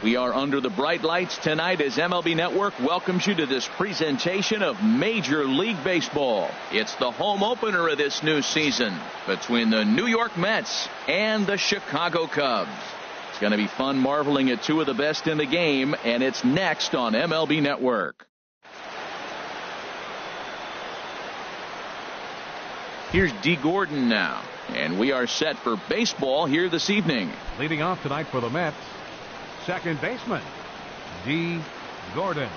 We are under the bright lights tonight as MLB Network welcomes you to this presentation of Major League Baseball. It's the home opener of this new season between the New York Mets and the Chicago Cubs. It's going to be fun marveling at two of the best in the game, and it's next on MLB Network. Here's D. Gordon now, and we are set for baseball here this evening. Leading off tonight for the Mets, second baseman, D. Gordon.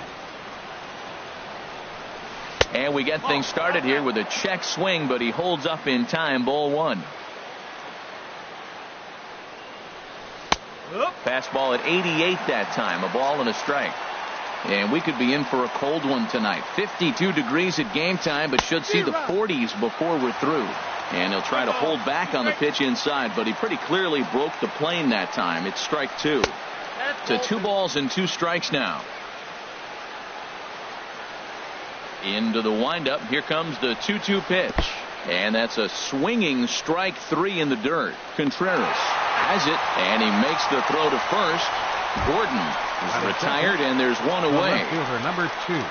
And we get things started here with a check swing, but he holds up in time. Ball one. Fastball at 88 that time. A ball and a strike. And we could be in for a cold one tonight. 52 degrees at game time, but should see the 40s before we're through. And he'll try to hold back on the pitch inside, but he pretty clearly broke the plane that time. It's strike two. To 2 balls and 2 strikes now. Into the windup. Here comes the 2-2 pitch. And that's a swinging strike 3 in the dirt. Contreras has it, and he makes the throw to first. Gordon is retired, and there's one away. Number 2.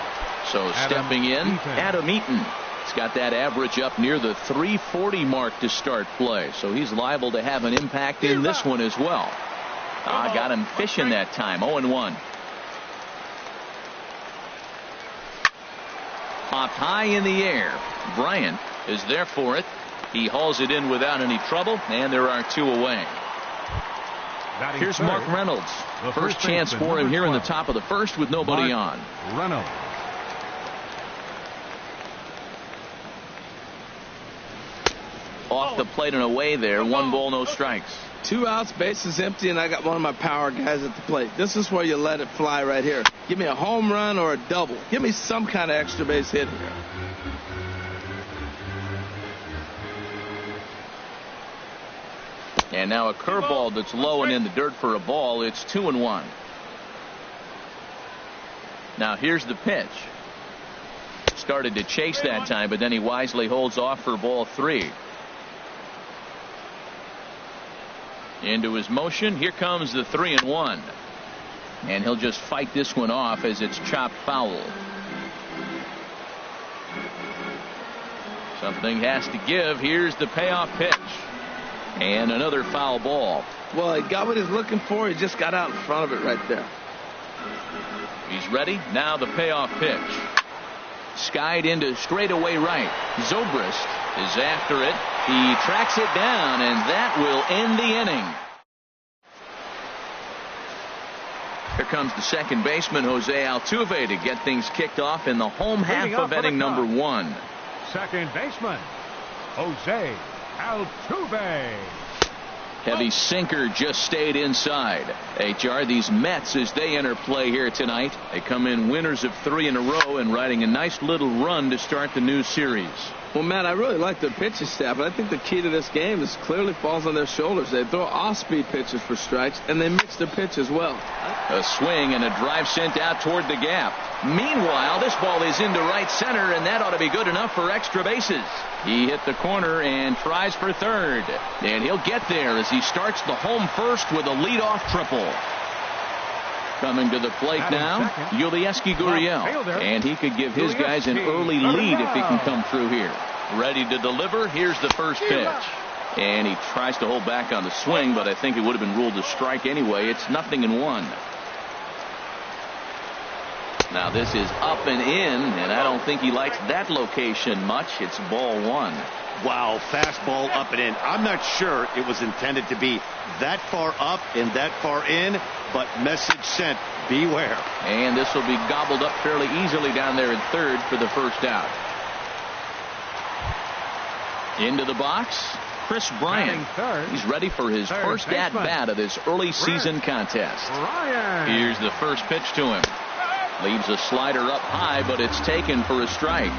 So stepping in, Adam Eaton. He's got that average up near the 340 mark to start play. So he's liable to have an impact in this one as well. Got him fishing that time. 0-1. Popped high in the air. Bryant is there for it. He hauls it in without any trouble, and there are 2 away. Here's Mark Reynolds. First chance for him here in the top of the first with nobody on. Reynolds. Off the plate and away there. 1 ball, no strikes. 2 outs, bases empty, and I got one of my power guys at the plate. This is where you let it fly right here. Give me a home run or a double. Give me some kind of extra base hit here. And now a curveball that's low and in the dirt for a ball. It's 2-1. Now here's the pitch. Started to chase that time, but then he wisely holds off for ball 3. Into his motion. Here comes the 3-1. And he'll just fight this one off as it's chopped foul. Something has to give. Here's the payoff pitch. And another foul ball. Well, he got what he's looking for. He just got out in front of it right there. He's ready. Now the payoff pitch. Skied into straightaway right. Zobrist is after it. He tracks it down, and that will end the inning. Here comes the second baseman, Jose Altuve, to get things kicked off in the home half of inning number 1. Second baseman, Jose Altuve. Heavy sinker just stayed inside. HR, these Mets, as they enter play here tonight, they come in winners of 3 in a row and riding a nice little run to start the new series. Well, Matt, I really like their pitching staff, but I think the key to this game is clearly falls on their shoulders. They throw off-speed pitches for strikes, and they mix their pitch as well. A swing and a drive sent out toward the gap. Meanwhile, this ball is into right center, and that ought to be good enough for extra bases. He hit the corner and tries for third. And he'll get there as he starts the home first with a leadoff triple. Coming to the plate now, Yulieski Gurriel. And he could give his guys an early lead if he can come through here. Ready to deliver. Here's the first pitch. And he tries to hold back on the swing, but I think it would have been ruled a strike anyway. It's 0-1. Now this is up and in, and I don't think he likes that location much. It's ball 1. Wow, fastball up and in. I'm not sure it was intended to be that far up and that far in, but message sent, beware. And this will be gobbled up fairly easily down there at third for the first out. Into the box, Chris Bryant. He's ready for his first at-bat of this early season contest. Here's the first pitch to him. Leaves a slider up high, but it's taken for a strike.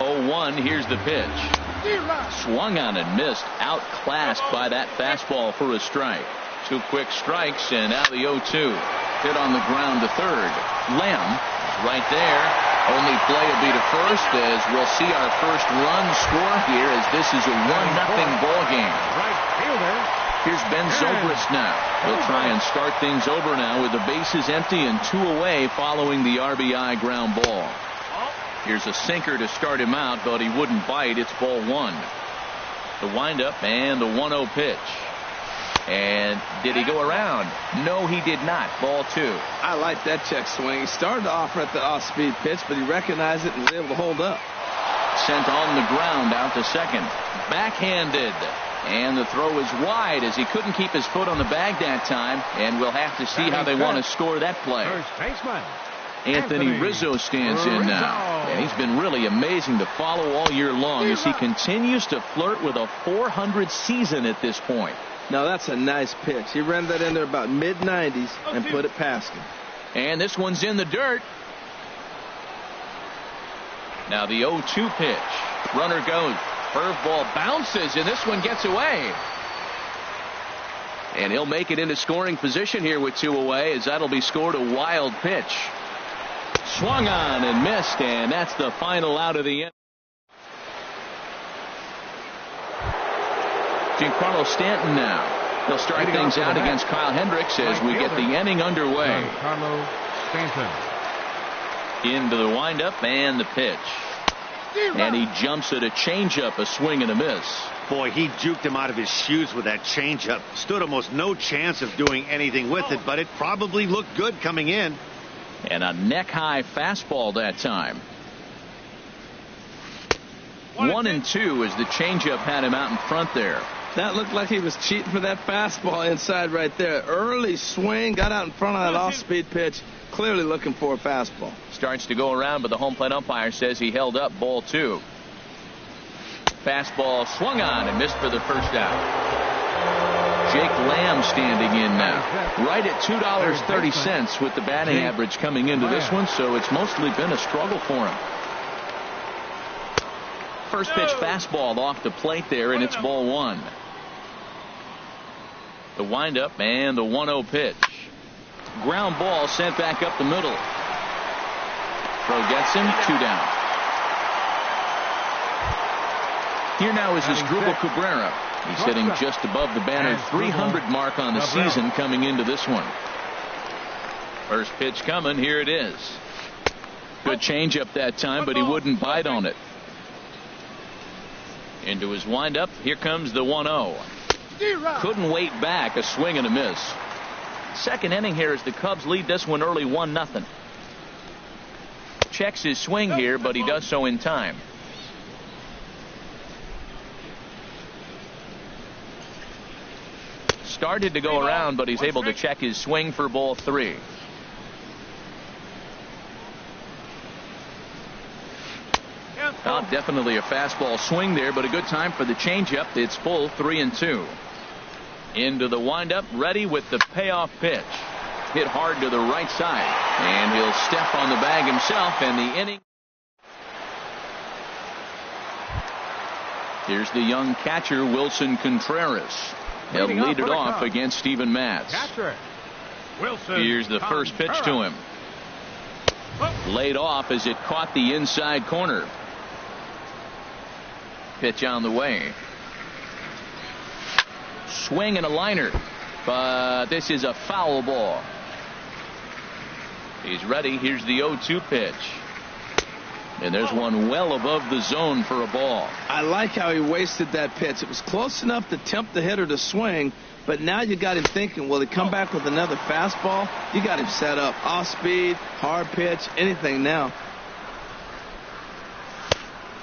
0-1. Here's the pitch. Swung on and missed. Outclassed by that fastball for a strike. 2 quick strikes, and now the 0-2. Hit on the ground to third. Lamb is right there. Only play will be to first as we'll see our first run score here as this is a 1-0 ball game. Right fielder Here's Ben Zobrist now. He'll try and start things over now with the bases empty and 2 away following the RBI ground ball. Here's a sinker to start him out, but he wouldn't bite. It's ball 1. The windup and the 1-0 pitch. And did he go around? No, he did not. Ball 2. I like that check swing. He started off at the off-speed pitch, but he recognized it and was able to hold up. Sent on the ground out to second. Backhanded. And the throw is wide as he couldn't keep his foot on the bag that time. And we'll have to see how they want to score that play. First baseman Anthony Rizzo stands in now. And he's been really amazing to follow all year long as he continues to flirt with a .400 season at this point. Now that's a nice pitch. He ran that in there about mid-90s and put it past him. And this one's in the dirt. Now the 0-2 pitch. Runner goes. Curveball bounces, and this one gets away. And he'll make it into scoring position here with 2 away, as that'll be scored a wild pitch. Swung on and missed, and that's the final out of the inning. Giancarlo Stanton now. He'll start things out against Kyle Hendricks as we get the inning underway. Giancarlo Stanton. Into the windup and the pitch. And he jumps at a changeup, a swing and a miss. Boy, he juked him out of his shoes with that changeup. Stood almost no chance of doing anything with it, but it probably looked good coming in. And a neck-high fastball that time. 1-2 as the changeup had him out in front there. That looked like he was cheating for that fastball inside right there. Early swing, got out in front of that off-speed pitch. Clearly looking for a fastball. Starts to go around, but the home plate umpire says he held up ball 2. Fastball swung on and missed for the first out. Jake Lamb standing in now. Right at $2.30 with the batting average coming into this one, so it's mostly been a struggle for him. First pitch fastball off the plate there, and it's ball 1. The windup and the 1-0 pitch. Ground ball sent back up the middle. Throw gets him, 2 down. Here now is Asdrubal Cabrera. He's hitting just above the banner 300 mark on the season coming into this one. First pitch coming, here it is. Good changeup that time, but he wouldn't bite on it. Into his windup, here comes the 1-0. Couldn't wait back, a swing and a miss. Second inning here as the Cubs lead this one early 1-0. Checks his swing here, but he does so in time. Started to go around, but he's able to check his swing for ball 3. Oh, definitely a fastball swing there, but a good time for the changeup. It's full 3-2. Into the windup, ready with the payoff pitch. Hit hard to the right side, and he'll step on the bag himself, and the inning. Here's the young catcher, Wilson Contreras. He'll lead it off against Steven Matz. Here's the first pitch to him. Laid off as it caught the inside corner. Pitch on the way. Swing and a liner, but this is a foul ball. He's ready. Here's the 0-2 pitch. And there's one well above the zone for a ball. I like how he wasted that pitch. It was close enough to tempt the hitter to swing, but now you got him thinking, will he come back with another fastball? You got him set up. Off speed, hard pitch, anything now.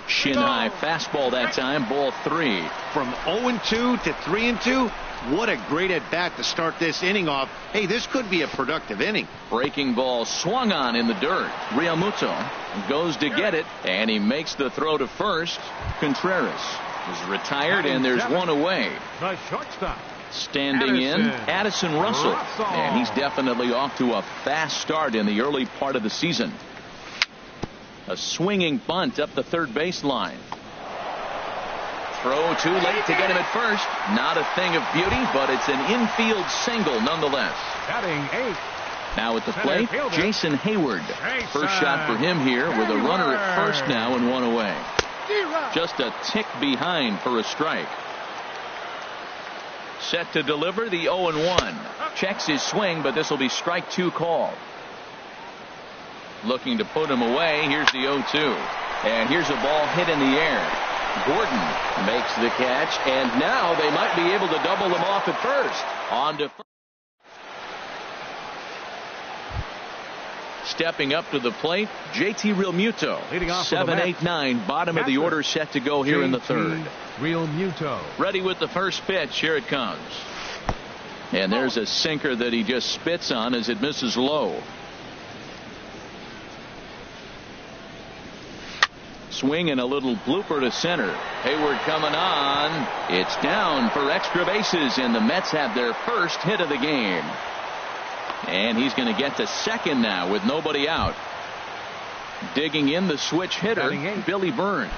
Shin high fastball that time, ball 3. From 0-2 to 3-2, what a great at bat to start this inning off. Hey, this could be a productive inning. Breaking ball swung on in the dirt. Realmuto goes to get it, and he makes the throw to first. Contreras is retired, and there's one away. The shortstop. Standing in, Addison Russell. And he's definitely off to a fast start in the early part of the season. A swinging bunt up the third baseline. Throw too late to get him at first. Not a thing of beauty, but it's an infield single nonetheless. Batting 8. Now at the plate, Jason Hayward. First shot for him here with a runner at first now and one away. Just a tick behind for a strike. Set to deliver the 0-1. Checks his swing, but this will be strike 2 called. Looking to put him away. Here's the 0-2. And here's a ball hit in the air. Gordon makes the catch, and now they might be able to double him off at first. On to first. Stepping up to the plate, JT Realmuto. 7-8-9, bottom of the order, set to go here in the third. Realmuto. Ready with the first pitch. Here it comes. And there's a sinker that he just spits on as it misses low. Swing and a little blooper to center. Hayward coming on. It's down for extra bases, and the Mets have their first hit of the game. And he's going to get to second now with nobody out. Digging in the switch hitter, Billy Burns.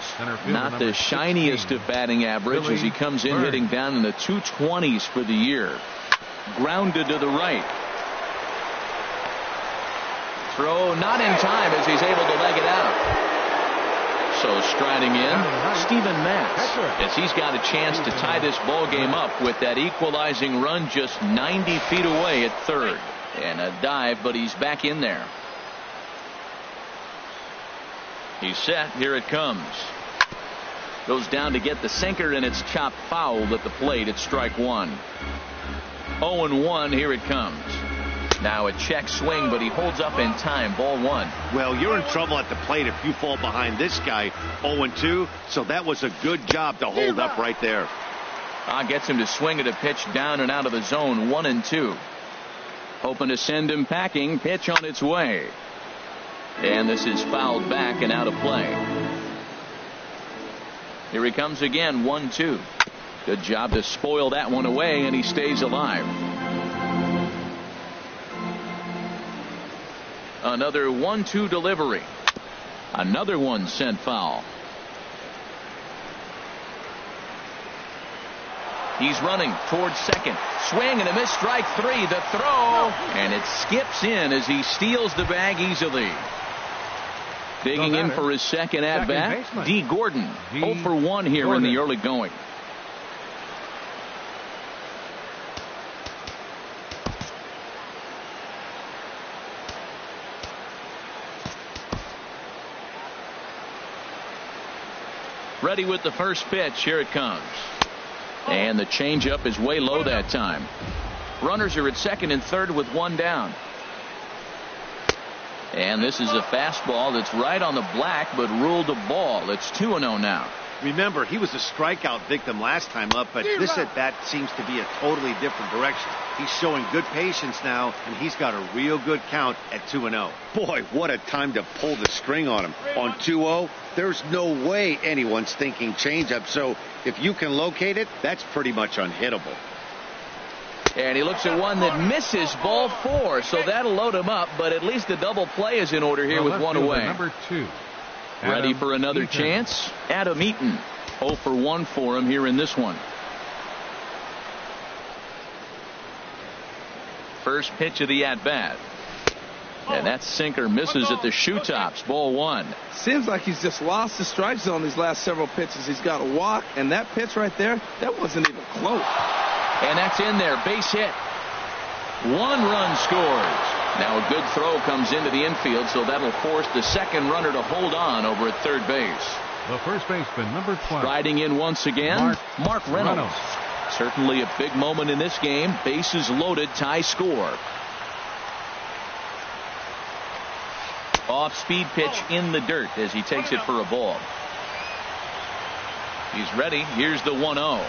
Not the shiniest of batting average as he comes in hitting down in the 220s for the year. Grounded to the right. Throw not in time as he's able to leg it out. So striding in, Steven Matz, as he's got a chance to tie this ball game up with that equalizing run just 90 feet away at third. And a dive, but he's back in there. He's set. Here it comes. Goes down to get the sinker, and it's chopped foul at the plate. It's strike 1. 0-1. Here it comes. Now a check swing, but he holds up in time. Ball 1. Well, you're in trouble at the plate if you fall behind this guy. 0-2. So that was a good job to hold up right there. Gets him to swing at a pitch down and out of the zone. 1-2. Hoping to send him packing. Pitch on its way. And this is fouled back and out of play. Here he comes again. 1-2. Good job to spoil that one away, and he stays alive. Another 1-2 delivery. Another one sent foul. He's running towards second. Swing and a miss. Strike 3. The throw. And it skips in as he steals the bag easily. Digging in for his second at bat, D. Gordon. 0 for 1 here in the early going. Ready with the first pitch. Here it comes. And the changeup is way low that time. Runners are at second and third with one down. And this is a fastball that's right on the black, but ruled a ball. It's 2-0 now. Remember, he was a strikeout victim last time up, but this at bat seems to be a totally different direction. He's showing good patience now, and he's got a real good count at 2-0. Boy, what a time to pull the string on him. On 2-0, there's no way anyone's thinking changeup, so if you can locate it, that's pretty much unhittable. And he looks at one that misses, ball 4, so that'll load him up, but at least the double play is in order here with one away. Number 2. Ready for another chance? Adam Eaton. 0 for 1 for him here in this one. First pitch of the at-bat. And that sinker misses at the shoe tops. Ball 1. Seems like he's just lost the strike zone these last several pitches. He's got a walk, and that pitch right there, that wasn't even close. And that's in there. Base hit. 1 run scores. Now a good throw comes into the infield, so that'll force the second runner to hold on over at third base. The first baseman, number 12. Riding in once again, Mark Reynolds. Certainly a big moment in this game. Bases loaded, tie score. Off-speed pitch in the dirt as he takes it for a ball. He's ready. Here's the 1-0.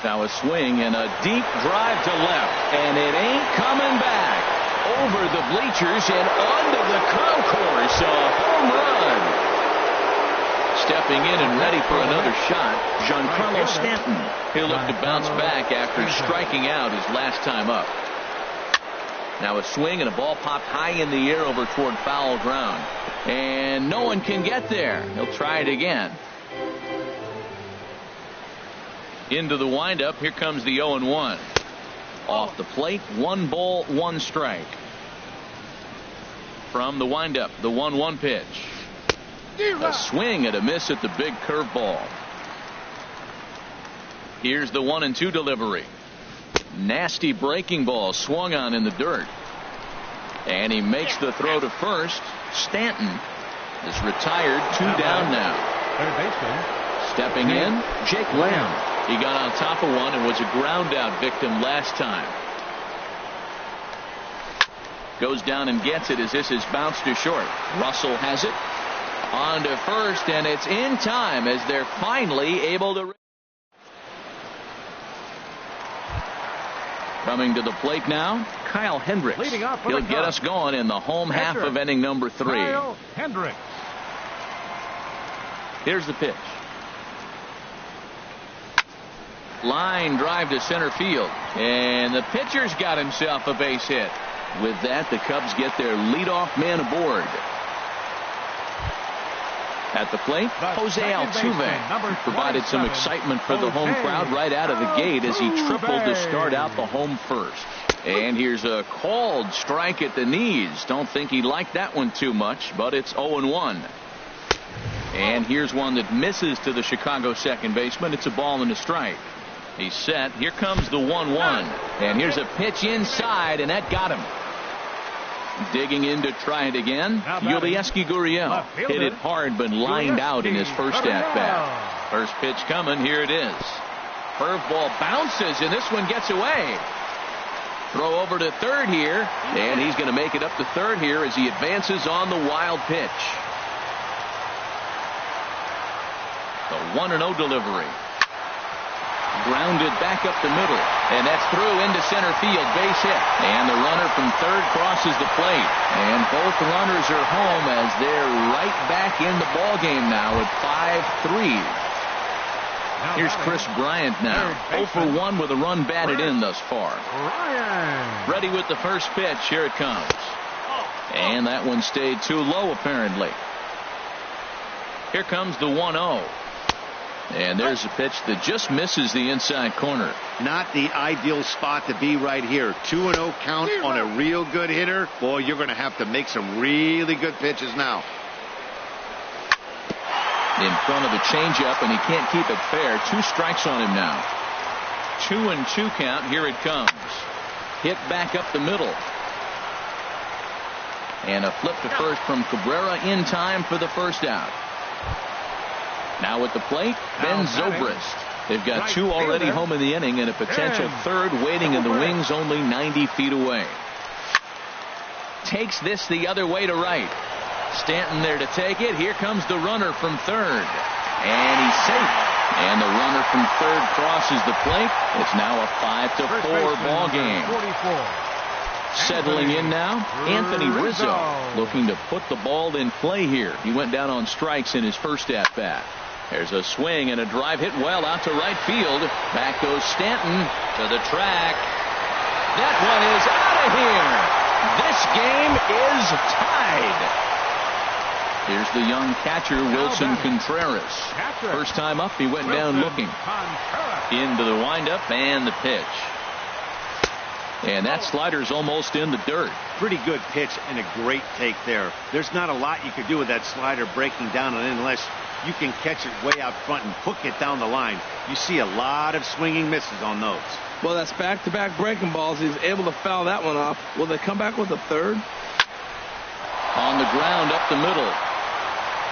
Now a swing and a deep drive to left, and it ain't coming back. Over the bleachers and onto the concourse. A home run. Stepping in and ready for another shot, Giancarlo Stanton. He'll look to bounce back after striking out his last time up. Now a swing and a ball popped high in the air over toward foul ground. And no one can get there. He'll try it again. Into the windup. Here comes the 0-1. Off the plate, 1 ball, 1 strike. From the windup, the 1-1 pitch. A swing and a miss at the big curveball. Here's the 1-2 delivery. Nasty breaking ball swung on in the dirt. And he makes the throw to first. Stanton is retired. 2 down now. Third baseman. Stepping in, Jake Lamb. He got on top of one and was a ground out victim last time. Goes down and gets it as this is bounced to short. Russell has it. On to first, and it's in time as they're finally able to. Coming to the plate now, Kyle Hendricks. Leading off He'll get us going in the home half of inning number 3. Kyle Hendricks. Here's the pitch. Line drive to center field. And the pitcher's got himself a base hit. With that, the Cubs get their leadoff man aboard. At the plate, Jose Altuve provided some excitement for the home crowd right out of the gate as he tripled to start out the home first. And here's a called strike at the knees. Don't think he liked that one too much, but it's 0-1. And here's one that misses to the Chicago second baseman. It's a ball and a strike. He's set. Here comes the 1-1. And here's a pitch inside, and that got him. Digging in to try it again. Yulieski Gurriel hit it hard but lined out in his first at-bat. First pitch coming. Here it is. Curveball bounces, and this one gets away. Throw over to third here, and he's going to make it up to third here as he advances on the wild pitch. The 1-0 delivery. Grounded back up the middle, and that's through into center field, base hit. And the runner from third crosses the plate, and both runners are home as they're right back in the ball game now at 5-3. Here's Chris Bryant now, 0 for 1 with a run batted in thus far. Ready with the first pitch. Here it comes, and that one stayed too low apparently. Here comes the 1-0. And there's a pitch that just misses the inside corner. Not the ideal spot to be right here. 2-0 count on a real good hitter. Boy, you're going to have to make some really good pitches now. In front of the changeup, and he can't keep it fair. 2 strikes on him now. 2-2 count. Here it comes. Hit back up the middle. And a flip to first from Cabrera in time for the first out. Now at the plate, Ben Zobrist. They've got 2 already home in the inning and a potential third waiting in the wings only 90 feet away. Takes this the other way to right. Stanton there to take it. Here comes the runner from third. And he's safe. And the runner from third crosses the plate. It's now a 5-4 ball game. Settling in now, Anthony Rizzo looking to put the ball in play here. He went down on strikes in his first at-bat. There's a swing and a drive hit well out to right field. Back goes Stanton to the track. That one is out of here. This game is tied. Here's the young catcher, Wilson Contreras. First time up, he went down looking. Into the windup and the pitch. And that slider's almost in the dirt. Pretty good pitch and a great take there. There's not a lot you could do with that slider breaking down on it unless you can catch it way out front and hook it down the line. You see a lot of swinging misses on those. Well, that's back-to-back breaking balls. He's able to foul that one off. Will they come back with a third? On the ground up the middle.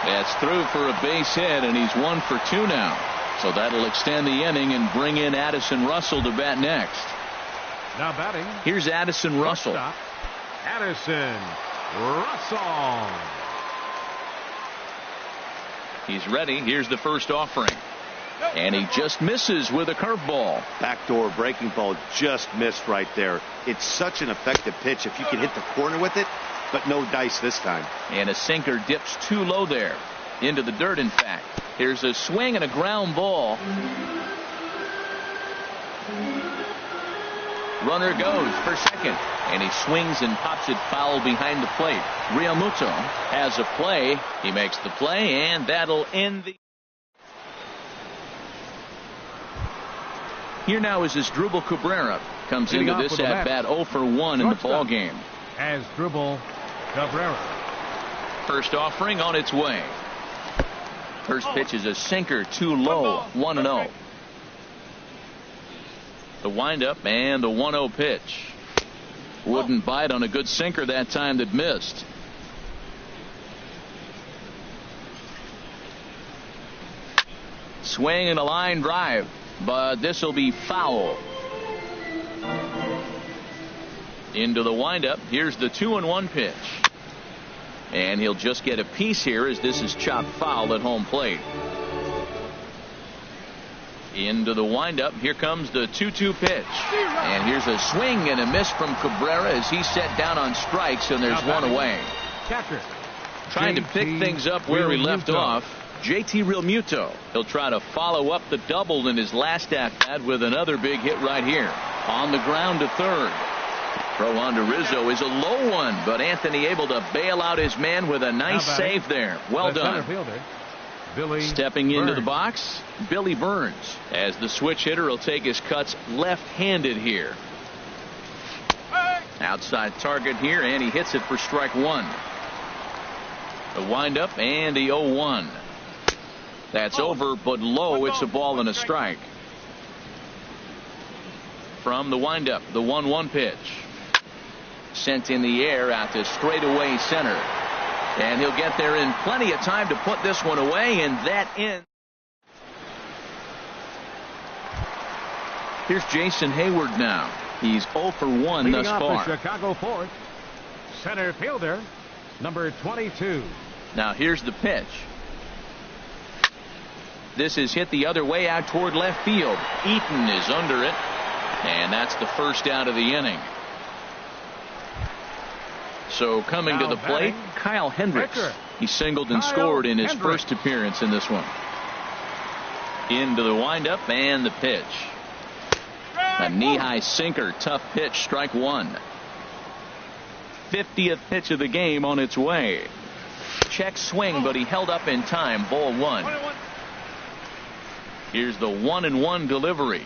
That's through for a base hit, and he's 1 for 2 now. So that'll extend the inning and bring in Addison Russell to bat next. Now batting. Here's Addison Russell. Addison Russell. He's ready. Here's the first offering. And he just misses with a curveball. Backdoor breaking ball just missed right there. It's such an effective pitch if you can hit the corner with it, but no dice this time. And a sinker dips too low there. Into the dirt, in fact. Here's a swing and a ground ball. Runner goes for second, and he swings and pops it foul behind the plate. Realmuto has a play. He makes the play, and that'll end the. Here now is Asdrubal Cabrera. Comes into this at bat 0 for 1 in the ball game. Asdrubal Cabrera. First offering on its way. First pitch is a sinker, too low. 1-0. The windup and the 1-0 pitch. Wouldn't bite on a good sinker that time that missed. Swing and a line drive, but this will be foul. Into the windup. Here's the 2-1 pitch. And he'll just get a piece here as this is chopped foul at home plate. Into the windup. Here comes the 2-2 pitch. And here's a swing and a miss from Cabrera as he's set down on strikes, and there's one away. Catcher. Trying to pick things up where he left off. JT Realmuto. He'll try to follow up the double in his last at-bat with another big hit right here. On the ground to third. Throw on to Rizzo is a low one, but Anthony able to bail out his man with a nice save there. Well done. Stepping into the box, Billy Burns, as the switch hitter will take his cuts left-handed here. Outside target here, and he hits it for strike one. The windup and the 0-1. That's over, but low. It's a ball and a strike. From the windup, the 1-1 pitch. Sent in the air out to straightaway center. And he'll get there in plenty of time to put this one away, and that ends. Here's Jason Hayward now. He's 0 for 1 Leading thus off far. the Chicago fourth, center fielder, number 22. Now here's the pitch. This is hit the other way out toward left field. Eaton is under it, and that's the first out of the inning. So coming to the plate, Kyle Hendricks. He singled and scored in his first appearance in this one. Into the windup and the pitch. A knee-high sinker, tough pitch, strike one. 50th pitch of the game on its way. Check swing, but he held up in time. Ball one. Here's the 1-1 delivery.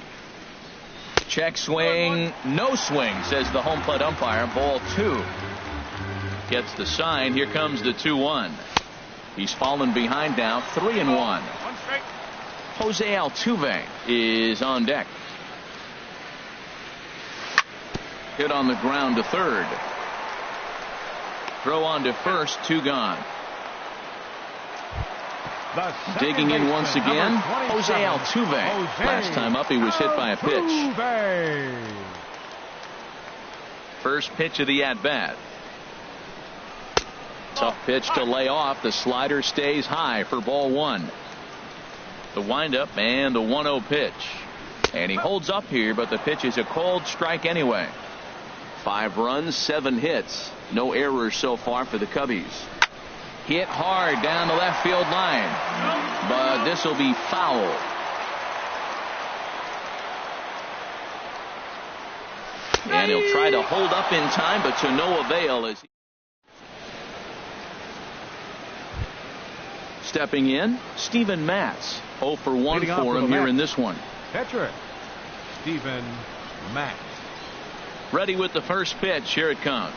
Check swing, no swing, says the home plate umpire. Ball two. Gets the sign. Here comes the 2-1. He's fallen behind now. 3-1. Jose Altuve is on deck. Hit on the ground to third. Throw on to first. Two gone. Digging in once again, Jose Altuve. Last time up he was hit by a pitch. First pitch of the at-bat. Tough pitch to lay off. The slider stays high for ball one. The windup and the 1-0 pitch. And he holds up here, but the pitch is a cold strike anyway. 5 runs, 7 hits. No errors so far for the Cubbies. Hit hard down the left field line. But this will be foul. And he'll try to hold up in time, but to no avail as he stepping in, Steven Matz. 0 for 1 for him here in this one. Catcher, Steven Matz. Ready with the first pitch. Here it comes.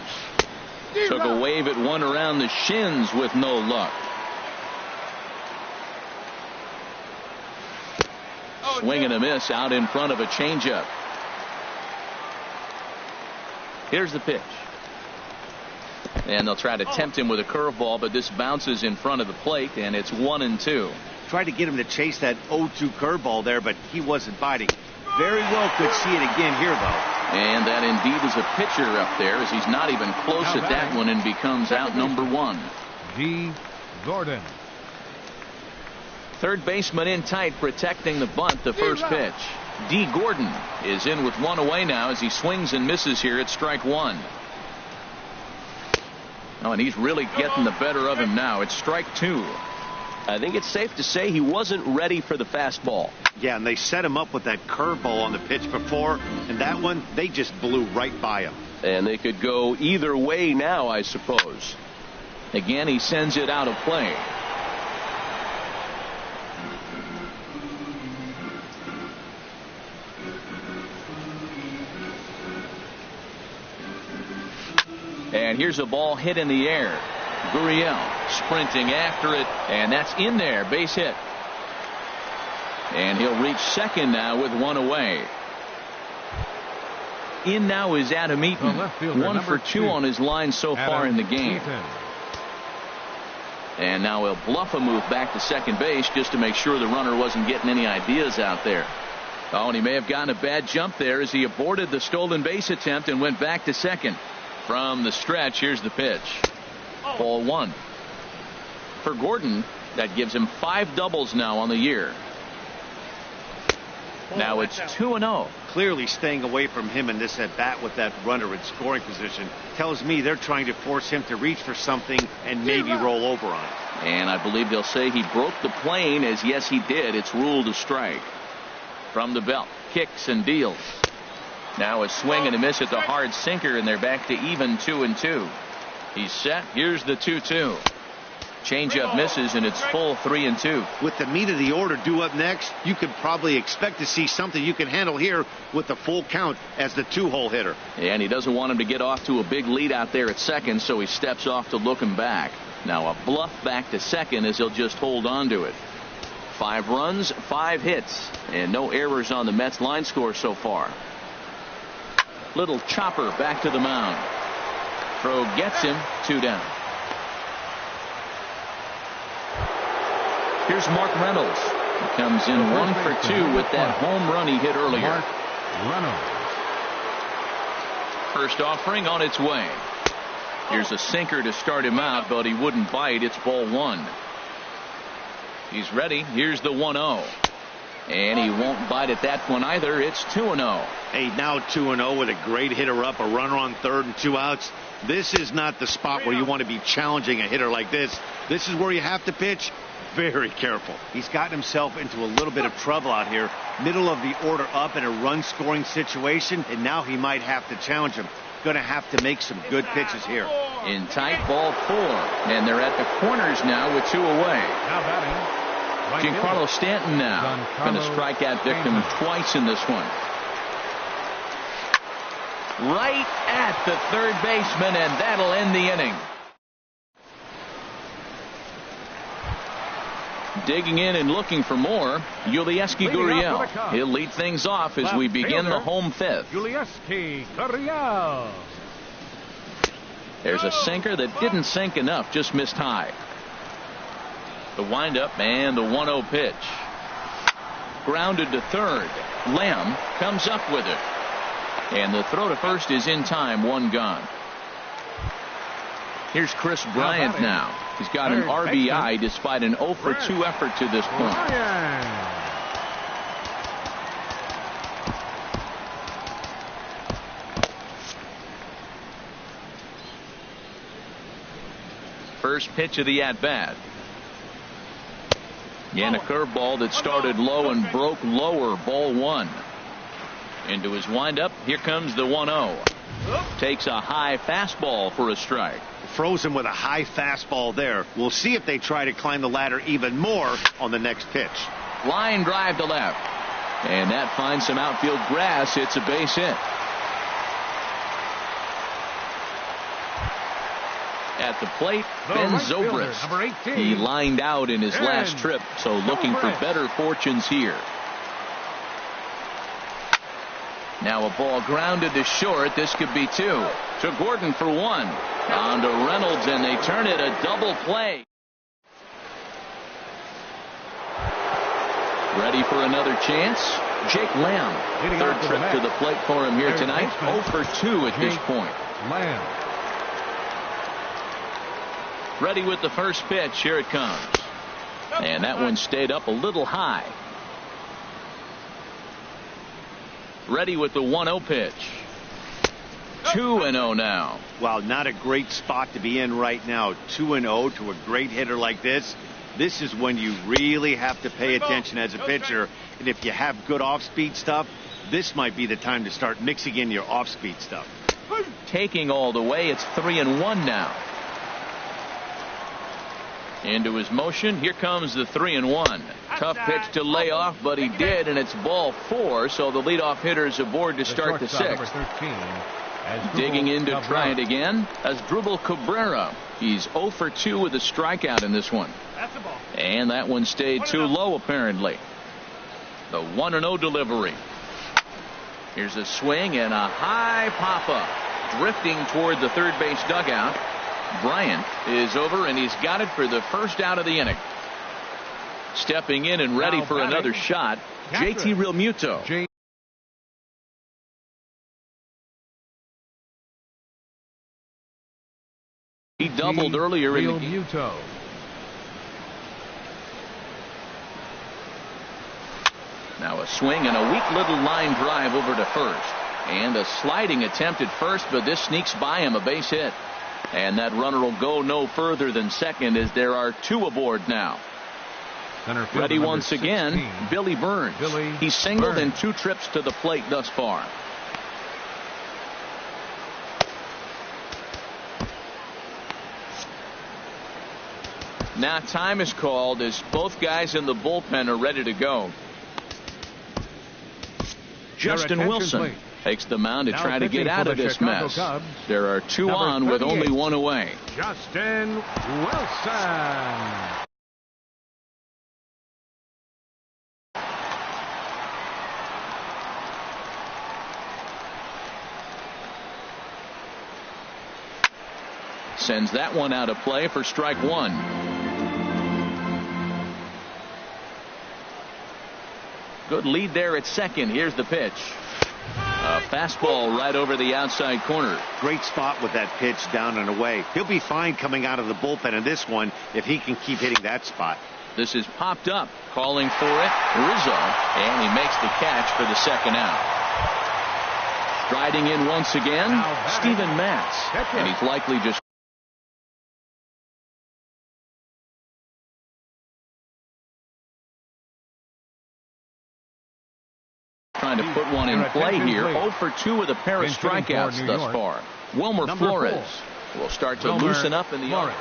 Took a wave at one around the shins with no luck. Swing and a miss out in front of a changeup. Here's the pitch. And they'll try to tempt him with a curveball, but this bounces in front of the plate, and it's 1-2. Tried to get him to chase that 0-2 curveball there, but he wasn't biting. Very well could see it again here, though. And that indeed is a pitcher up there, as he's not even close at that one and becomes out number 1. D. Gordon. Third baseman in tight, protecting the bunt. The first pitch. D. Gordon is in with one away now as he swings and misses here at strike one. Oh, and he's really getting the better of him now. It's strike two. I think it's safe to say he wasn't ready for the fastball. Yeah, and they set him up with that curveball on the pitch before, and that one, they just blew right by him. And they could go either way now, I suppose. Again, he sends it out of play. And here's a ball hit in the air. Gurriel sprinting after it, and that's in there. Base hit. And he'll reach second now with one away. In now is Adam Eaton. The left fielder, 1 for 2 on his line so far in the game. Eaton. And now he'll bluff a move back to second base just to make sure the runner wasn't getting any ideas out there. Oh, and he may have gotten a bad jump there as he aborted the stolen base attempt and went back to second. From the stretch, here's the pitch. Ball 1. For Gordon, that gives him 5 doubles now on the year. Now it's 2-0. Clearly staying away from him in this at bat with that runner in scoring position tells me they're trying to force him to reach for something and maybe roll over on it. And I believe they'll say he broke the plane, as yes he did. It's ruled a strike. From the belt, kicks and deals. Now a swing and a miss at the hard sinker, and they're back to even 2-2. He's set. Here's the 2-2. Changeup misses, and it's full 3-2. With the meat of the order due up next, you could probably expect to see something you can handle here with the full count as the 2-hole hitter. And he doesn't want him to get off to a big lead out there at second, so he steps off to look him back. Now a bluff back to second as he'll just hold on to it. 5 runs, 5 hits, and no errors on the Mets line score so far. Little chopper back to the mound. Throw gets him, 2 down. Here's Mark Reynolds. He comes in 1 for 2 with that home run he hit earlier. Mark Reynolds. First offering on its way. Here's a sinker to start him out, but he wouldn't bite. It's ball 1. He's ready. Here's the 1-0. And he won't bite at that one either. It's 2-0. Hey, now 2-0 with a great hitter up, a runner on third and 2 outs. This is not the spot where you want to be challenging a hitter like this. This is where you have to pitch very careful. He's gotten himself into a little bit of trouble out here. Middle of the order up in a run scoring situation, and now he might have to challenge him. Going to have to make some good pitches here. In tight, ball 4. And they're at the corners now with 2 away. Now batting, right Giancarlo fielder. Stanton now going to strike out victim twice in this one. Right at the third baseman, and that'll end the inning. Digging in and looking for more, Yulieski Gurriel. He'll lead things off as we begin the home 5th. Yulieski Gurriel. There's a sinker that didn't sink enough, just missed high. The windup and the 1-0 pitch. Grounded to third. Lamb comes up with it. And the throw to first is in time, 1 gone. Here's Chris Bryant now. He's got an RBI despite an 0 for 2 effort to this point. First pitch of the at-bat. And a curveball that started low and broke lower, ball 1. Into his windup, here comes the 1-0. Takes a high fastball for a strike. Frozen with a high fastball there. We'll see if they try to climb the ladder even more on the next pitch. Line drive to left. And that finds some outfield grass. It's a base hit. At the plate, Ben Zobrist. He lined out in his last trip, so looking for better fortunes here. Now a ball grounded to short. This could be 2. To Gordon for 1. On to Reynolds, and they turn it a double play. Ready for another chance? Jake Lamb. Third trip to the plate for him here tonight. 0 for 2 at this point. Lamb. Ready with the first pitch. Here it comes. And that one stayed up a little high. Ready with the 1-0 pitch. 2-0 now. Wow, not a great spot to be in right now. 2-0 to a great hitter like this. This is when you really have to pay attention as a pitcher. And if you have good off-speed stuff, this might be the time to start mixing in your off-speed stuff. Taking all the way, it's 3-1 now. Into his motion, here comes the 3-1. Tough pitch to lay off, but he did, and it's ball 4, so the leadoff hitter is aboard to start the 6th. Digging in to try it again, Asdrubal Cabrera. He's 0 for 2 with a strikeout in this one. And that one stayed too low, apparently. The 1-0 delivery. Here's a swing and a high pop-up. Drifting toward the third base dugout. Bryant is over, and he's got it for the first out of the inning. Stepping in and ready for another shot, JT Realmuto. He doubled earlier in the game. Now a swing and a weak little line drive over to first. And a sliding attempt at first, but this sneaks by him, a base hit. And that runner will go no further than second as there are two aboard now. Ready once again, Billy Burns. He's singled in 2 trips to the plate thus far. Now time is called as both guys in the bullpen are ready to go. Justin Wilson takes the mound to try to get out of this mess. There are 2 on with only 1 away. Justin Wilson. Sends that one out of play for strike 1. Good lead there at second. Here's the pitch. A fastball right over the outside corner. Great spot with that pitch down and away. He'll be fine coming out of the bullpen in this one if he can keep hitting that spot. This is popped up. Calling for it, Rizzo, and he makes the catch for the second out. Striding in once again, Steven Matz. And he's likely just trying to put one in play here. 0 for 2 with a pair of strikeouts thus far. Wilmer Flores will start to loosen up in the yard.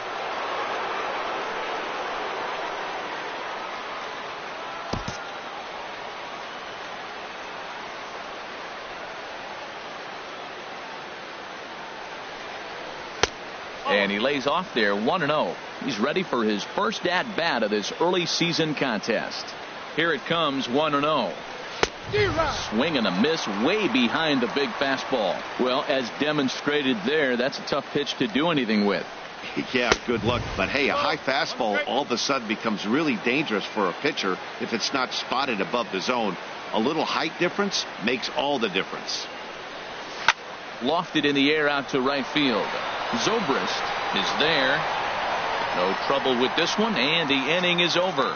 And he lays off there 1-0. He's ready for his first at bat of this early season contest. Here it comes, 1-0. Swing and a miss way behind the big fastball. Well, as demonstrated there, that's a tough pitch to do anything with. Yeah, good luck. But hey, a high fastball all of a sudden becomes really dangerous for a pitcher if it's not spotted above the zone. A little height difference makes all the difference. Lofted in the air out to right field. Zobrist is there. No trouble with this one, and the inning is over.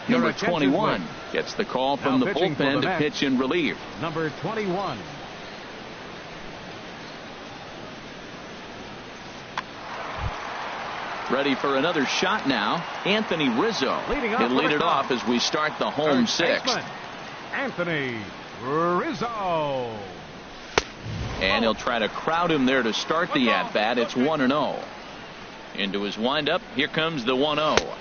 Number 21 gets the call from the bullpen to pitch in relief. Number 21. Ready for another shot now. Anthony Rizzo. He'll lead it off as we start the home sixth. Anthony Rizzo. And he'll try to crowd him there to start the at-bat. It's 1-0. Into his windup. Here comes the 1-0.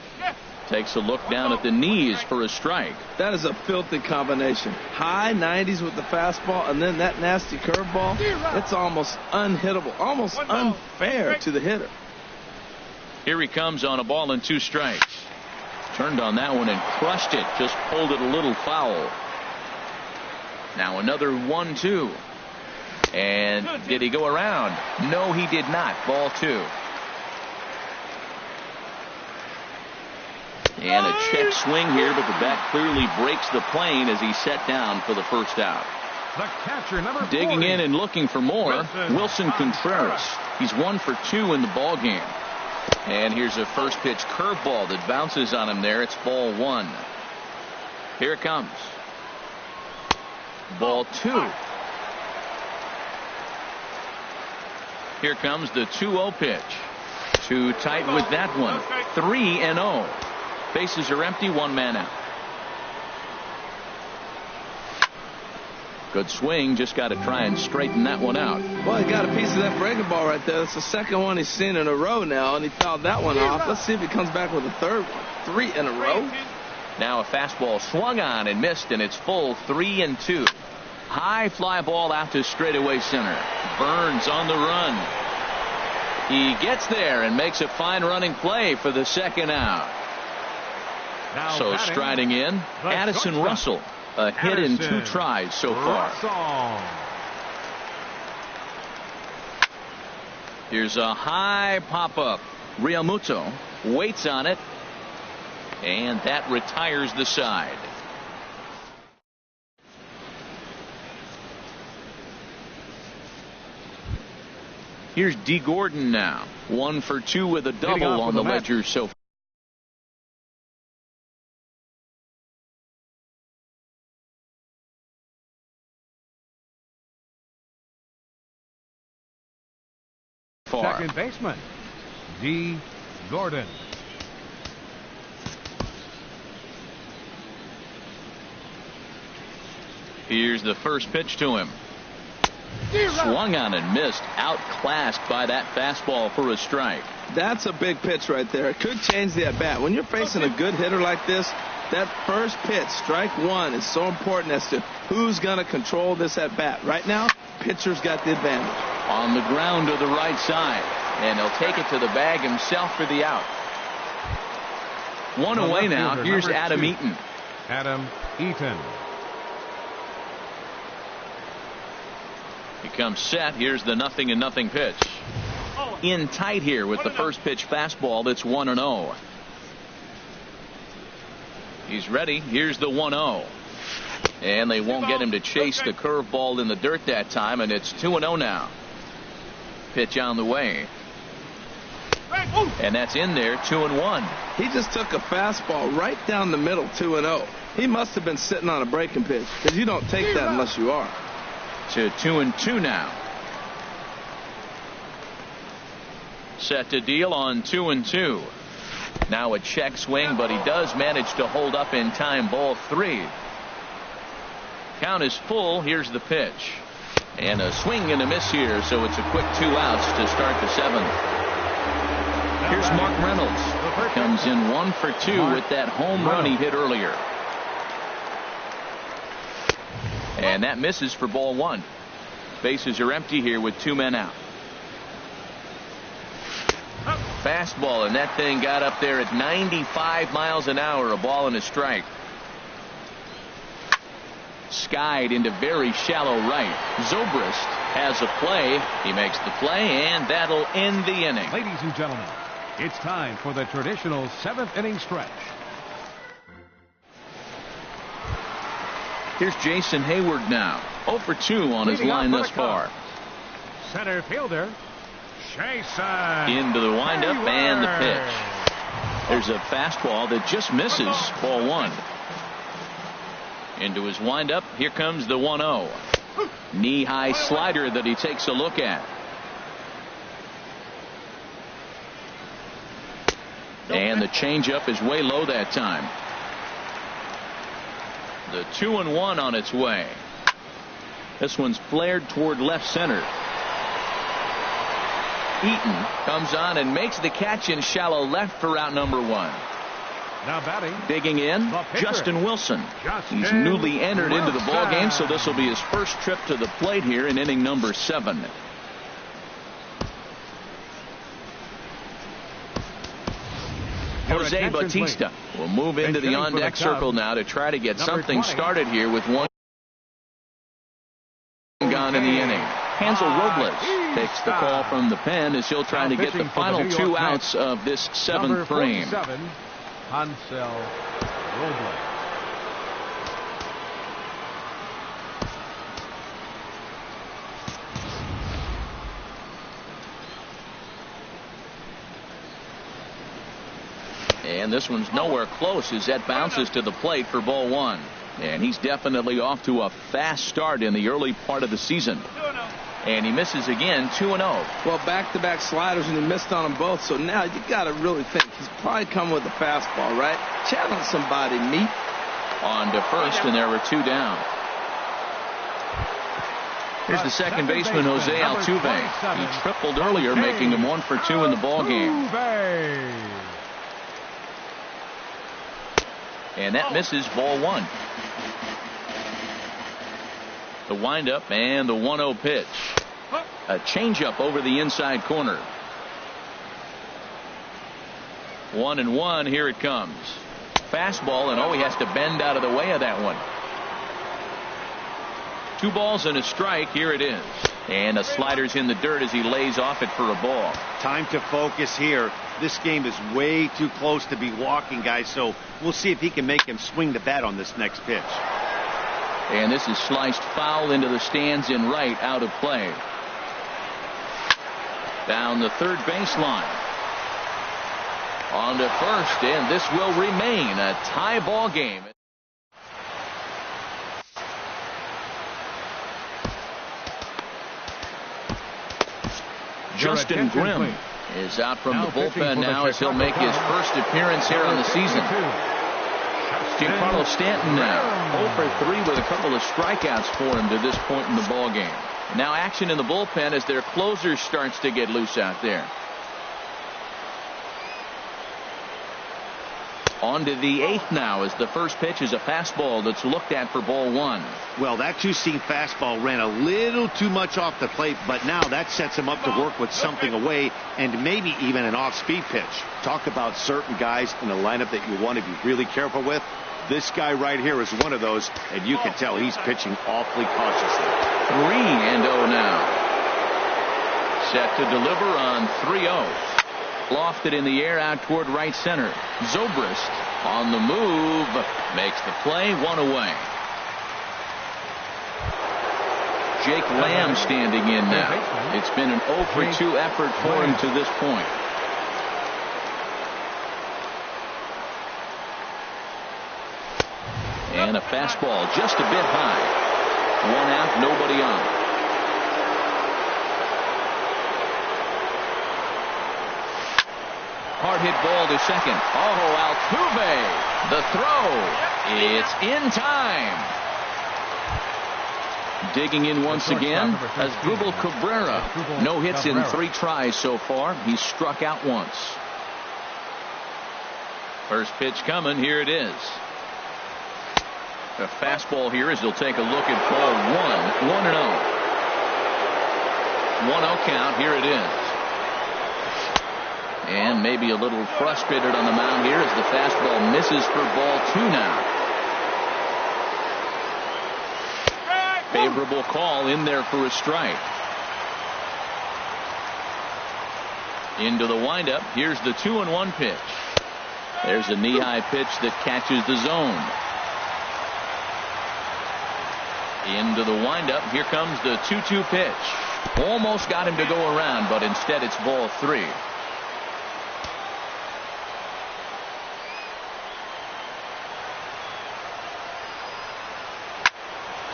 Takes a look down at the knees for a strike. That is a filthy combination. High 90s with the fastball and then that nasty curveball. It's almost unhittable, almost unfair to the hitter. Here he comes on a ball and 2 strikes. Turned on that one and crushed it. Just pulled it a little foul. Now another 1-2. And did he go around? No, he did not. Ball 2. And a check swing here, but the bat clearly breaks the plane as he's set down for the first out. The catcher, number 40. Digging in and looking for more, Wilson Contreras. He's 1 for 2 in the ball game. And here's a first pitch curveball that bounces on him there. It's ball 1. Here it comes. Ball 2. Here comes the 2-0 pitch. Too tight with that one. 3-0. Bases are empty, 1 man out. Good swing, just got to try and straighten that one out. Well, he got a piece of that breaking ball right there. It's the second one he's seen in a row now, and he fouled that one off. Let's see if he comes back with a third one. 3 in a row. Now a fastball swung on and missed, and it's full 3-2. High fly ball out to straightaway center. Burns on the run. He gets there and makes a fine running play for the second out. Now So batting, striding in, the Addison shortstop. Russell. A hit in 2 Addison tries so far. Russell. Here's a high pop-up. Realmuto waits on it, and that retires the side. Here's D. Gordon now. 1 for 2 with a Leading double off on with the a ledger so far. Second baseman, D. Gordon. Here's the first pitch to him. Swung on and missed. Outclassed by that fastball for a strike. That's a big pitch right there. It could change the at-bat. When you're facing a good hitter like this, that first pitch, strike one, is so important as to who's going to control this at-bat. Right now, pitcher's got the advantage. On the ground to the right side. And he'll take it to the bag himself for the out. One The away left now. fielder, Here's number Adam 2. Eaton. Adam Eaton. He comes set. Here's the 0-0 pitch. In tight here with the first pitch fastball. That's 1-0. He's ready. Here's the 1-0. And they won't get him to chase the curveball in the dirt that time, and it's 2-0 now. Pitch on the way. And that's in there, 2-1. He just took a fastball right down the middle, 2-0. He must have been sitting on a breaking pitch, because you don't take that unless you are. To 2-2 now. Set to deal on 2-2. Now a check swing, but he does manage to hold up in time. Ball 3. Count is full. Here's the pitch. And a swing and a miss here, so it's a quick 2 outs to start the 7th. Here's Mark Reynolds. Comes in 1 for 2 with that home run he hit earlier. And that misses for ball 1. Bases are empty here with 2 men out. Fastball, and that thing got up there at 95 miles an hour. A ball and a strike. Skied into very shallow right. Zobrist has a play. He makes the play, and that'll end the inning. Ladies and gentlemen, it's time for the traditional 7th inning stretch. Here's Jason Hayward now. 0 for 2 on his Leading line off thus for the far. Center fielder, Jason Into the windup Hayward. and the pitch. There's a fastball that just misses. Ball 1. Into his windup. Here comes the 1-0. Knee-high slider that he takes a look at. And the changeup is way low that time. The 2-1 on its way. This one's flared toward left center. Eaton comes on and makes the catch in shallow left for out number 1. Now batting, Digging in, the pitcher, Justin Wilson. Justin He's newly entered into the ball game, Wilson. so this will be his first trip to the plate here in inning number 7. Your Jose attention, Bautista please. will move into the Pitching for on-deck the Cubs, circle now to try to get number something 20. started here with 1 gone in the inning. Hansel Robles takes the call from the pen as he'll try Now to get the pitching for the final New 2 York outs Mets, of this 7th number frame. 47, Hansel Robles. And this one's nowhere close as that bounces to the plate for ball 1. And he's definitely off to a fast start in the early part of the season. And he misses again, 2-0. Well, back-to-back sliders, and he missed on them both. So now you got to really think he's probably coming with a fastball, right? Challenge somebody, meet. On to first, and there were 2 down. Here's the second baseman, Jose Altuve. He tripled earlier, making him 1 for 2 in the ball game. And that misses ball 1. The windup and the 1-0 pitch. A changeup over the inside corner. 1-1. Here it comes. fastball, and he has to bend out of the way of that one. 2 balls and a strike. Here it is. And a slider's in the dirt as he lays off it for a ball. Time to focus here. This game is way too close to be walking, guys, so we'll see if he can make him swing the bat on this next pitch. And this is sliced foul into the stands in right, out of play. Down the third baseline. On to first, and this will remain a tie ball game. Justin Grimm is out from the bullpen now as he'll make his first appearance here on the season. Giancarlo Stanton now 0 for 3 with a couple of strikeouts for him to this point in the ball game. Now action in the bullpen as their closer starts to get loose out there. On to the 8th now as the first pitch is a fastball that's looked at for ball 1. Well, that two-seam fastball ran a little too much off the plate, but now that sets him up to work with something away and maybe even an off-speed pitch. Talk about certain guys in the lineup that you want to be really careful with. This guy right here is one of those, and you can tell he's pitching awfully cautiously. 3-0 now. Set to deliver on 3-0. Lofted in the air out toward right center. Zobrist on the move makes the play, 1 away. Jake Lamb standing in now. It's been an 0 for 2 effort for him to this point. And a fastball just a bit high. 1 out, nobody on. Hard hit ball to second. Altuve. The throw. It's in time. Digging in once again. Asdrubal Cabrera. No hits in 3 tries so far. He's struck out once. First pitch coming. Here it is. A fastball here as he'll take a look at ball 1. 1-0. 1-0 count. Here it is. And maybe a little frustrated on the mound here as the fastball misses for ball 2 now. Favorable call in there for a strike. Into the windup. Here's the 2-1 pitch. There's a knee-high pitch that catches the zone. Into the windup. Here comes the 2-2 pitch. Almost got him to go around, but instead it's ball 3.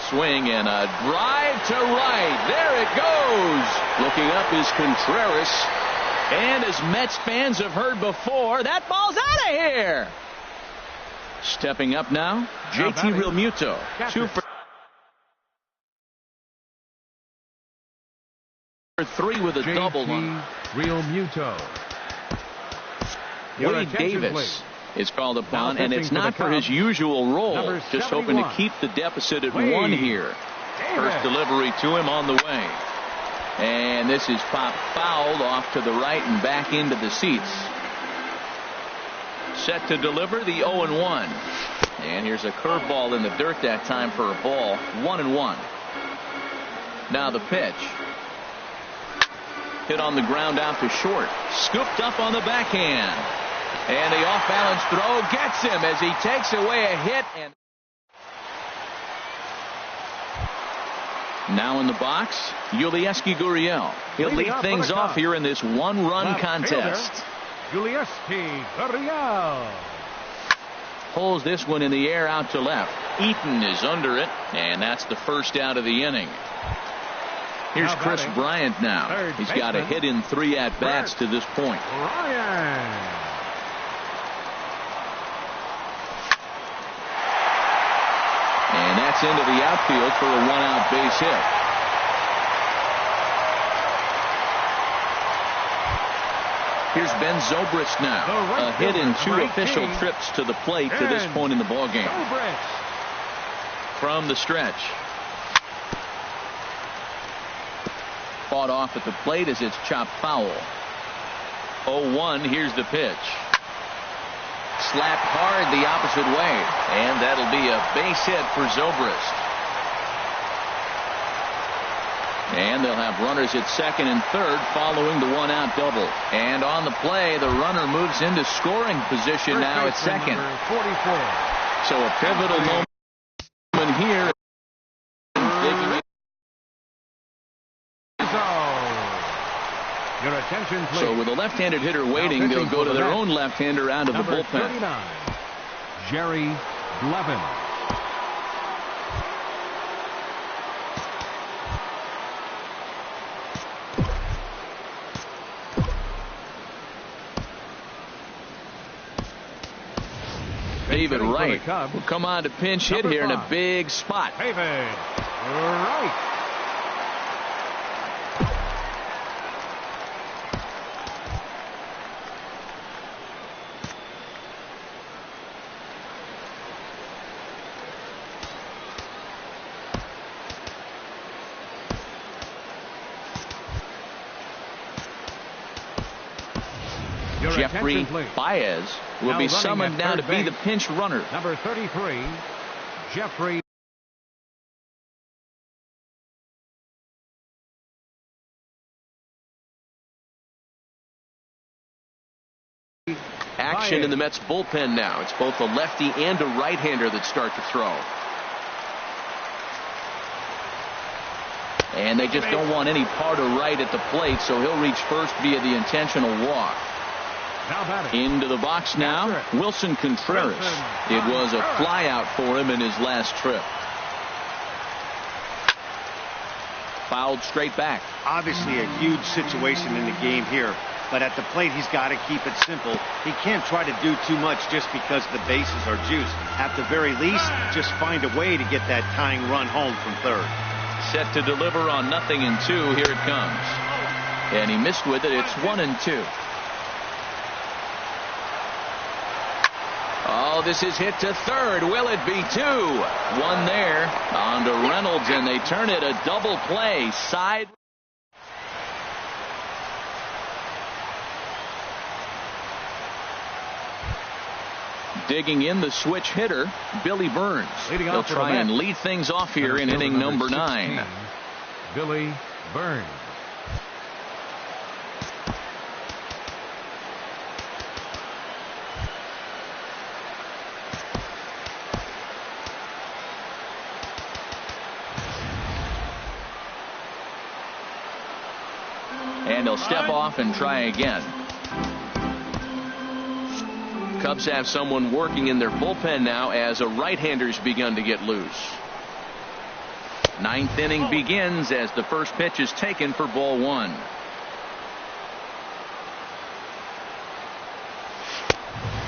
Swing and a drive to right. There it goes. Looking up is Contreras. And as Mets fans have heard before, that ball's out of here. Stepping up now, JT Realmuto. 2 for 3 with a double. Realmuto. Wade Davis is called upon, and it's not for his usual role. Just hoping to keep the deficit at 1 here. First delivery to him on the way. And this is popped foul off to the right and back into the seats. Set to deliver the 0-1. And here's a curveball in the dirt that time for a ball. 1-1. Now the pitch. Hit on the ground out to short. Scooped up on the backhand. And the off-balance throw gets him as he takes away a hit. And now in the box, Yulieski Gurriel. He'll lead things off here in this 1-run contest. Yulieski Gurriel Pulls this one in the air out to left. Eaton is under it, and that's the first out of the inning. Here's Chris Bryant now. He's got a hit in 3 at-bats to this point. And that's into the outfield for a 1-out base hit. Here's Ben Zobrist now. A hit in 2 official trips to the plate to this point in the ballgame. From the stretch. Fought off at the plate as it's chopped foul. 0-1. Here's the pitch. slapped hard the opposite way. And that'll be a base hit for Zobrist. And they'll have runners at second and third following the one-out double. And on the play, the runner moves into scoring position now at second. 44. So a pivotal moment here. Your attention, please. So with a left-handed hitter waiting, they'll go to their own left-hander out of the bullpen. 39, Jerry Blevin. David Wright will come on to pinch hit here in a big spot. David Wright. Jeffrey Baez will be summoned now to be the pinch runner. Number 33, Jeffrey. Action in the Mets bullpen now. It's both a lefty and a right-hander that start to throw. And they just don't want any part of Wright at the plate, so he'll reach first via the intentional walk. Into the box now, Wilson Contreras. It was a flyout for him in his last trip. Fouled straight back. Obviously a huge situation in the game here, but at the plate he's got to keep it simple. He can't try to do too much just because the bases are juiced. At the very least, just find a way to get that tying run home from third. Set to deliver on 0-2. Here it comes. And he missed with it. It's 1-2. Oh, this is hit to third. Will it be 2? One there on to Reynolds, and they turn it a double play. Side. Digging in the switch hitter, Billy Burns. He'll try and lead things off here in inning number 9. Billy Burns. And he'll step off and try again. Cubs have someone working in their bullpen now as a right-hander's begun to get loose. 9th inning begins as the first pitch is taken for ball 1.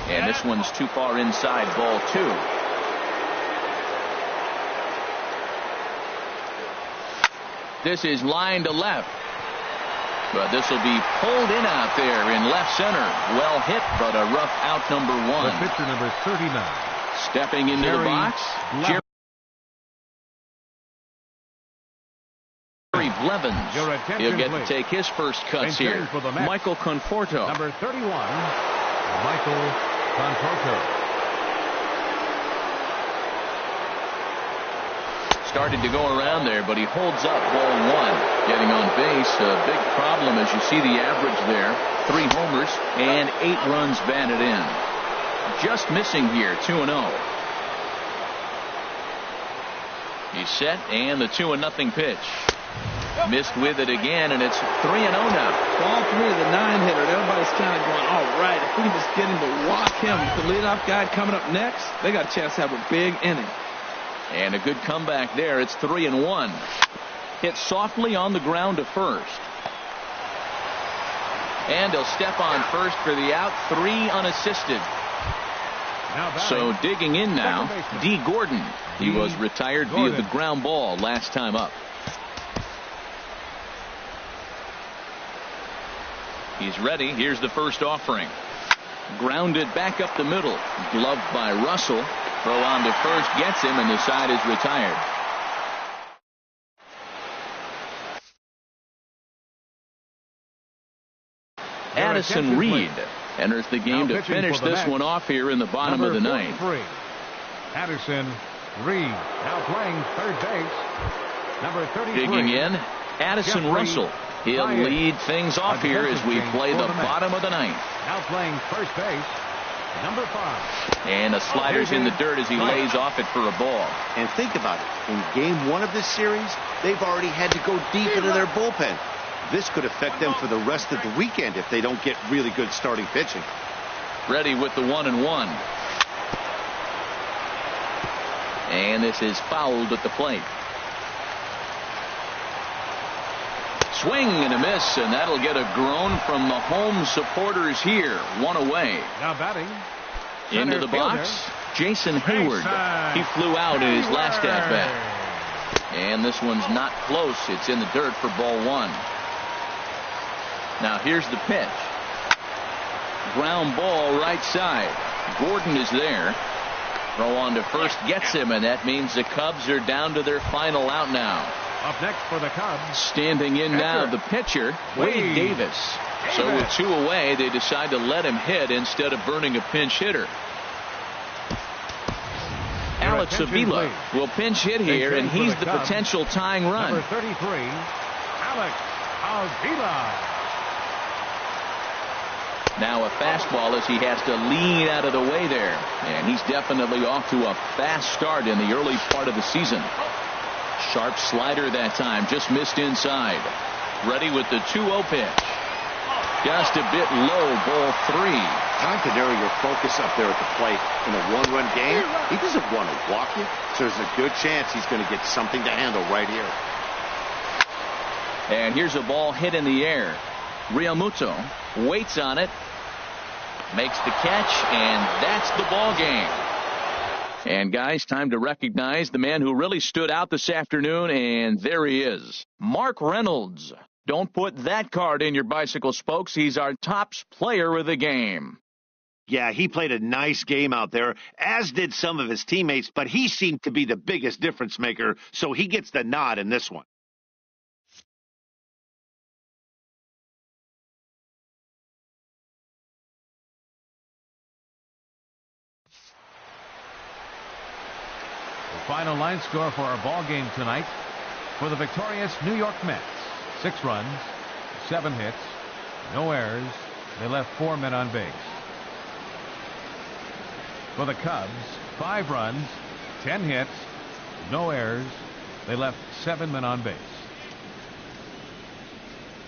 And this one's too far inside, ball 2. This is line to left. But this will be pulled in out there in left center. Well hit, but a rough out, number 1. The pitcher, number 39. Stepping into the box, Jerry Blevins. He'll get to take his first cuts here. Michael Conforto. Number 31, Michael Conforto. Started to go around there, but he holds up ball 1. Getting on base, a big problem as you see the average there. 3 homers and 8 runs batted in. Just missing here, 2-0. He's set, and the 2-0 pitch. Missed with it again, and it's 3-0 now. Ball 3 of the 9-hitter. Everybody's kind of going, all right, if we can just get him to walk him, the leadoff guy coming up next, they got a chance to have a big inning. And a good comeback there. It's 3-1. Hit softly on the ground to first. And he'll step on first for the out. 3 unassisted. So digging in now, D. Gordon. He was retired via the ground ball last time up. He's ready. Here's the first offering. Grounded back up the middle. Gloved by Russell. Throw on to first gets him, and the side is retired. Addison Reed Enters the game Now to finish this one off here in the bottom of the ninth. Addison Reed, now playing third base. Number 33. Digging in, Addison Jeffrey Russell. He'll Bryant. lead things off here as we play the bottom of the ninth. Now playing first base. Number 5. And a slider's in the dirt as he lays off it for a ball. And think about it. In game 1 of this series, they've already had to go deep into their bullpen. This could affect them for the rest of the weekend if they don't get really good starting pitching. Ready with the 1-1. And this is fouled at the plate. Swing and a miss, and that'll get a groan from the home supporters here. One away. Now batting. Into the box, Jason Hayward. He flew out in his last at-bat. And this one's not close. It's in the dirt for ball 1. Now here's the pitch. Ground ball right side. Gordon is there. Throw on to first gets him, and that means the Cubs are down to their final out now. Up next for the Cubs. Standing in now, the pitcher, Wade Davis. So with 2 away, they decide to let him hit instead of burning a pinch hitter. Alex Avila will pinch hit here, and he's the potential tying run. Number 33, Alex Avila. Now a fastball as he has to lean out of the way there. And he's definitely off to a fast start in the early part of the season. Sharp slider that time, just missed inside. Ready with the 2-0 pitch. Just a bit low, ball 3. Time to narrow your focus up there at the plate. In a 1-run game, he doesn't want to walk you, so there's a good chance he's going to get something to handle right here. And here's a ball hit in the air. Realmuto waits on it, makes the catch, and that's the ball game. And guys, time to recognize the man who really stood out this afternoon, and there he is, Mark Reynolds. Don't put that card in your bicycle spokes. He's our top player of the game. Yeah, he played a nice game out there, as did some of his teammates, but he seemed to be the biggest difference maker, so he gets the nod in this one. Final line score for our ball game tonight. For the victorious New York Mets, 6 runs, 7 hits, no errors. They left 4 men on base. For the Cubs, 5 runs, 10 hits, no errors. They left 7 men on base.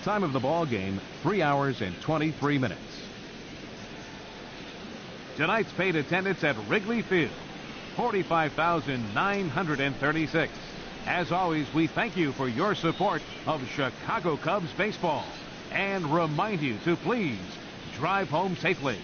Time of the ball game, 3 hours and 23 minutes. Tonight's paid attendance at Wrigley Field, 45,936. As always, we thank you for your support of Chicago Cubs baseball and remind you to please drive home safely.